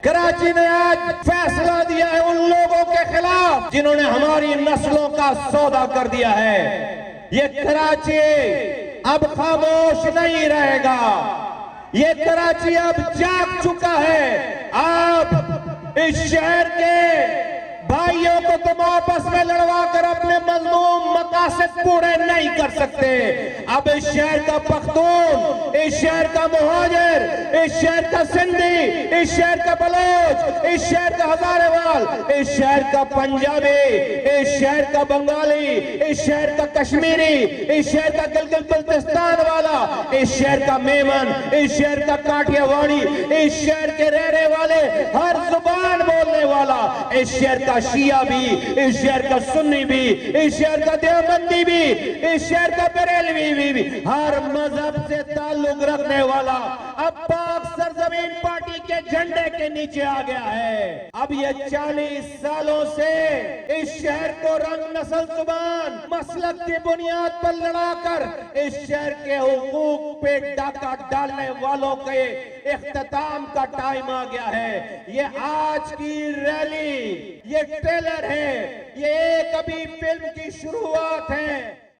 कराची ने आज फैसला दिया है उन लोगों के खिलाफ जिन्होंने हमारी नस्लों का सौदा कर दिया है। ये कराची अब खामोश नहीं रहेगा। ये कराची अब जाग चुका है। आप इस शहर के भाइयों को तुम आपस में लड़वा कर अपने मजलूम मकासद पूरे नहीं कर सकते। अब इस शहर का पख्तून, इस शहर का मुहाजिर, इस शहर का सिंधी, इस शहर का बलोच, इस शहर का हजारेवाल, इस शहर का पंजाबी, इस शहर का बंगाली, इस शहर का कश्मीरी, इस शहर का गिलगित बल्तिस्तान वाला, इस शहर का मेमन, इस शहर का काठियावाड़ी, इस शहर के रहने वाले, हर जुबान बोलने वाला, इस शहर का शिया भी, इस शहर का सुन्नी भी, इस शहर का देवबंदी भी, इस शहर का बरेलवी भी, हर मजहब से ताल्लुक रखने वाला अब पाक सरजमीन पार्टी के झंडे के नीचे आ गया है। अब ये 40 सालों से इस शहर को रंग, नस्ल, जुबान, मसलक की बुनियाद पर लड़ाकर इस शहर के हुकूक पे डाका डालने वालों के इख्तिताम का टाइम आ गया है। ये आज की रैली, ये ट्रेलर है, ये एक अभी फिल्म की शुरुआत है।